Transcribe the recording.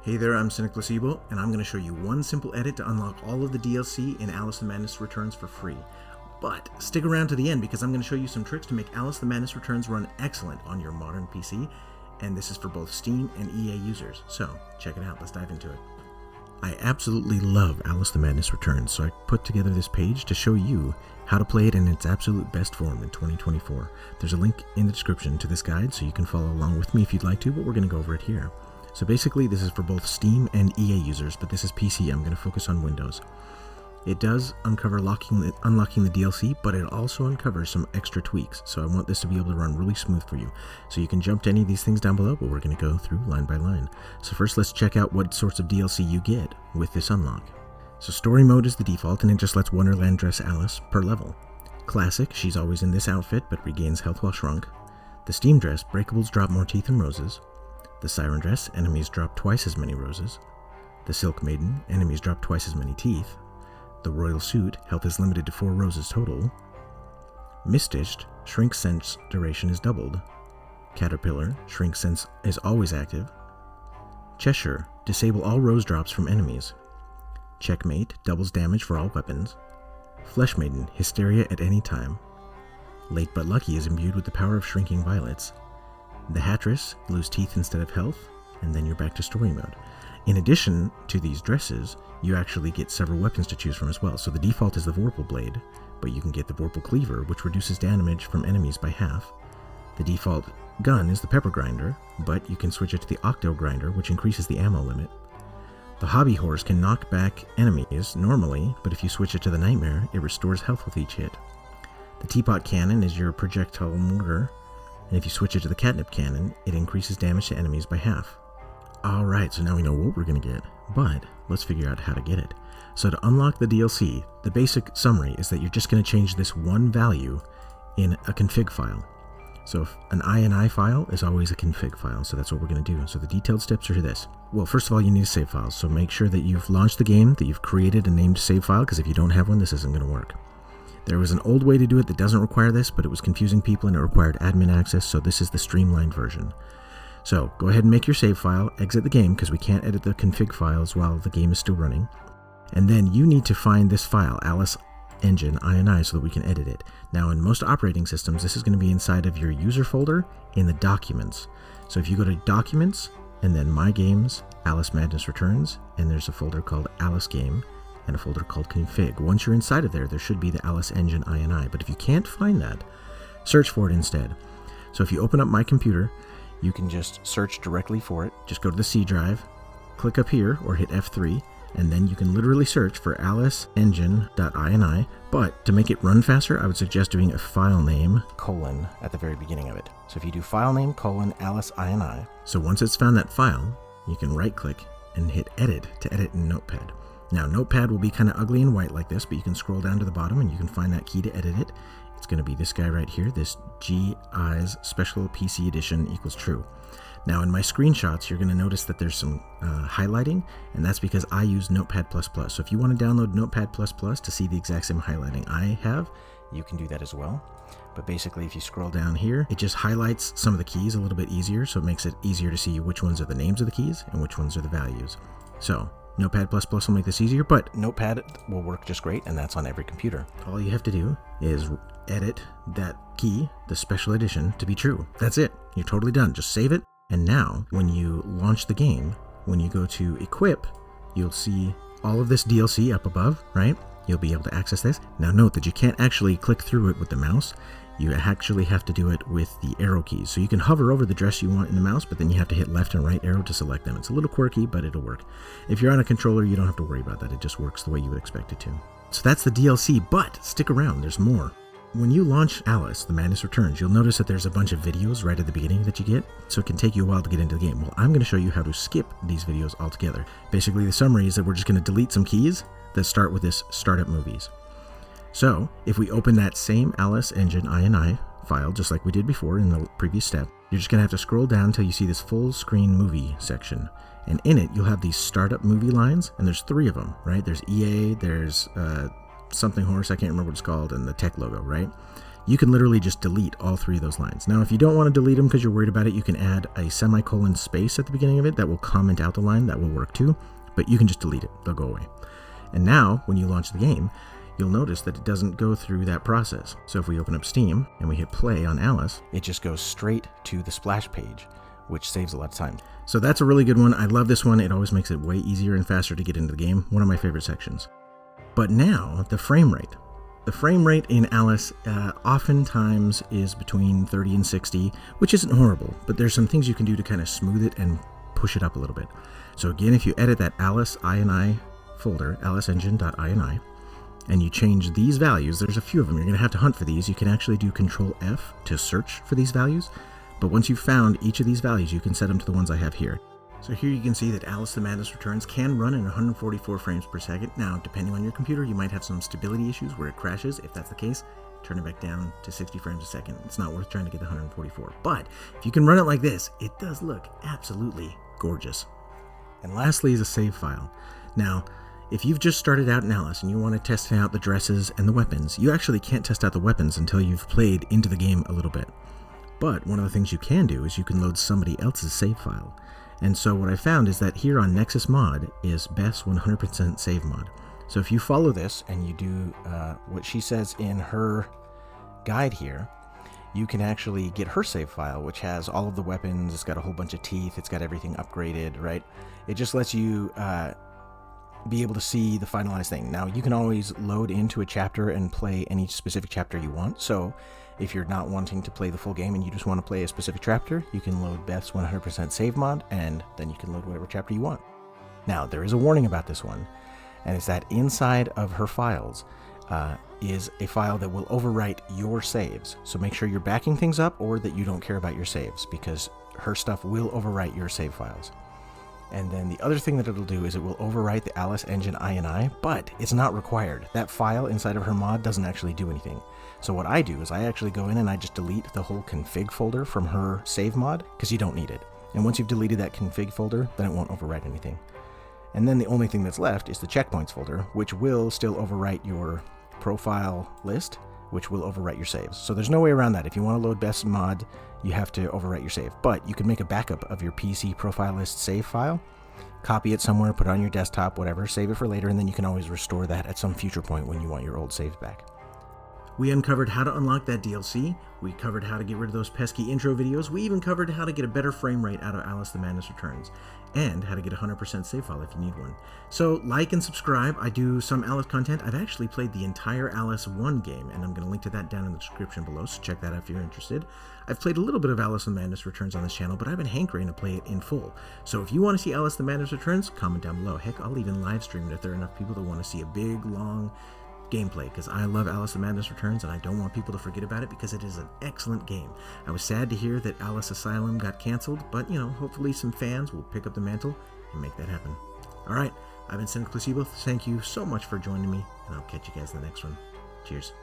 Hey there, I'm Cynic Placebo, and I'm going to show you one simple edit to unlock all of the DLC in Alice the Madness Returns for free. But stick around to the end because I'm going to show you some tricks to make Alice the Madness Returns run excellent on your modern PC, and this is for both Steam and EA users. So check it out, let's dive into it. I absolutely love Alice the Madness Returns, so I put together this page to show you how to play it in its absolute best form in 2024. There's a link in the description to this guide so you can follow along with me if you'd like to, but we're going to go over it here. So basically this is for both Steam and EA users, but this is PC. I'm going to focus on Windows. It does uncover unlocking the DLC, but it also uncovers some extra tweaks. So I want this to be able to run really smooth for you. So you can jump to any of these things down below, but we're going to go through line by line. So first let's check out what sorts of DLC you get with this unlock. So story mode is the default, and it just lets Wonderland dress Alice per level. Classic, she's always in this outfit, but regains health while shrunk. The Steam dress, breakables drop more teeth and roses. The Siren dress, enemies drop twice as many roses. The Silk Maiden, enemies drop twice as many teeth. The Royal Suit, health is limited to 4 roses total. Mistitched, shrink sense duration is doubled. Caterpillar, shrink sense is always active. Cheshire, disable all rose drops from enemies. Checkmate, doubles damage for all weapons. Flesh Maiden, hysteria at any time. Late but Lucky is imbued with the power of shrinking violets. The Hattress, lose teeth instead of health, and then you're back to story mode. In addition to these dresses, you actually get several weapons to choose from as well. So the default is the Vorpal Blade, but you can get the Vorpal Cleaver, which reduces damage from enemies by half. The default gun is the Pepper Grinder, but you can switch it to the octo-grinder, which increases the ammo limit. The Hobby Horse can knock back enemies normally, but if you switch it to the Nightmare, it restores health with each hit. The Teapot Cannon is your projectile mortar, and if you switch it to the Catnip Cannon, it increases damage to enemies by half. Alright, so now we know what we're going to get, but let's figure out how to get it. So to unlock the DLC, the basic summary is that you're just going to change this one value in a config file. So if an INI file is always a config file, so that's what we're going to do. So the detailed steps are this. Well, first of all, you need a save file, so make sure that you've launched the game, that you've created a named save file, because if you don't have one, this isn't going to work. There was an old way to do it that doesn't require this, but it was confusing people and it required admin access, so this is the streamlined version. So go ahead and make your save file, exit the game because we can't edit the config files while the game is still running, and then you need to find this file, AliceEngine.ini, so that we can edit it. Now in most operating systems, this is going to be inside of your user folder in the documents. So if you go to Documents and then My Games, Alice Madness Returns, and there's a folder called Alice Game, and a folder called Config. Once you're inside of there, there should be the AliceEngine.ini, but if you can't find that, search for it instead. So if you open up My Computer, you can just search directly for it. Just go to the C drive, click up here, or hit F3, and then you can literally search for AliceEngine.ini, but to make it run faster, I would suggest doing a file name, colon, at the very beginning of it. So if you do file name, colon, AliceInI, so once it's found that file, you can right click and hit Edit to edit in Notepad. Now, Notepad will be kind of ugly and white like this, but you can scroll down to the bottom and you can find that key to edit it. It's going to be this guy right here, this GI's Special PC Edition equals true. Now, in my screenshots, you're going to notice that there's some highlighting, and that's because I use Notepad++. So if you want to download Notepad++ to see the exact same highlighting I have, you can do that as well. But basically, if you scroll down here, it just highlights some of the keys a little bit easier, so it makes it easier to see which ones are the names of the keys and which ones are the values. So Notepad++ will make this easier, but Notepad will work just great, and that's on every computer. All you have to do is edit that key, the special edition, to be true. That's it. You're totally done. Just save it, and now, when you launch the game, when you go to Equip, you'll see all of this DLC up above, right? You'll be able to access this. Now note that you can't actually click through it with the mouse. You actually have to do it with the arrow keys. So you can hover over the dress you want in the mouse, but then you have to hit left and right arrow to select them. It's a little quirky, but it'll work. If you're on a controller, you don't have to worry about that. It just works the way you would expect it to. So that's the DLC, but stick around, there's more. When you launch Alice, the Madness Returns, you'll notice that there's a bunch of videos right at the beginning that you get, so it can take you a while to get into the game. Well, I'm going to show you how to skip these videos altogether. Basically, the summary is that we're just going to delete some keys that start with this Startup Movies. So, if we open that same AliceEngine.ini file, just like we did before in the previous step, you're just going to have to scroll down until you see this full screen movie section. And in it, you'll have these startup movie lines, and there's 3 of them, right? There's EA, there's something horse, I can't remember what it's called, and the tech logo, right? you can literally just delete all 3 of those lines. Now, if you don't want to delete them because you're worried about it, you can add a semicolon space at the beginning of it that will comment out the line. That will work too, but you can just delete it. They'll go away. And now, when you launch the game, you'll notice that it doesn't go through that process. So if we open up Steam and we hit play on Alice, it just goes straight to the splash page, which saves a lot of time. So that's a really good one. I love this one. It always makes it way easier and faster to get into the game. One of my favorite sections. But now, the frame rate. The frame rate in Alice oftentimes is between 30 and 60, which isn't horrible, but there's some things you can do to kind of smooth it and push it up a little bit. So again, if you edit that AliceInput.ini folder, AliceEngine.ini, and you change these values, there's a few of them. You're going to have to hunt for these. You can actually do Control F to search for these values, but once you've found each of these values, you can set them to the ones I have here. So here you can see that Alice the Madness Returns can run in 144 frames per second. Now, depending on your computer, you might have some stability issues where it crashes. If that's the case, turn it back down to 60 frames a second. It's not worth trying to get the 144. But if you can run it like this, it does look absolutely gorgeous. And lastly is a save file. Now, if you've just started out in Alice and you want to test out the dresses and the weapons, you actually can't test out the weapons until you've played into the game a little bit. But one of the things you can do is you can load somebody else's save file. And so what I found is that here on Nexus Mod is Beth's 100% save mod. So if you follow this and you do what she says in her guide here, you can actually get her save file, which has all of the weapons. It's got a whole bunch of teeth. It's got everything upgraded, right? It just lets you be able to see the finalized thing. Now, you can always load into a chapter and play any specific chapter you want. So if you're not wanting to play the full game and you just want to play a specific chapter, you can load Beth's 100% save mod, and then you can load whatever chapter you want. Now, there is a warning about this one, and it's that inside of her files is a file that will overwrite your saves. So make sure you're backing things up or that you don't care about your saves, because her stuff will overwrite your save files. And then the other thing that it'll do is it will overwrite the AliceEngine.ini, but it's not required. That file inside of her mod doesn't actually do anything. So what I do is I actually go in and I just delete the whole config folder from her save mod, because you don't need it. And once you've deleted that config folder, then it won't overwrite anything. And then the only thing that's left is the checkpoints folder, which will still overwrite your profile list, which will overwrite your saves. So there's no way around that. If you want to load Beth's mod, you have to overwrite your save. But you can make a backup of your PC profile list save file, copy it somewhere, put it on your desktop, whatever, save it for later, and then you can always restore that at some future point when you want your old saves back. We uncovered how to unlock that DLC, we covered how to get rid of those pesky intro videos, we even covered how to get a better frame rate out of Alice the Madness Returns, and how to get a 100% save file if you need one. So like and subscribe. I do some Alice content. I've actually played the entire Alice 1 game, and I'm going to link to that down in the description below, so check that out if you're interested. I've played a little bit of Alice the Madness Returns on this channel, but I've been hankering to play it in full. So if you want to see Alice the Madness Returns, comment down below. Heck, I'll even live stream it if there are enough people that want to see a big, long gameplay, because I love Alice the Madness Returns and I don't want people to forget about it because it is an excellent game. I was sad to hear that Alice Asylum got canceled, but hopefully some fans will pick up the mantle and make that happen. Alright, I've been Placebo. Thank you so much for joining me, and I'll catch you guys in the next one. Cheers.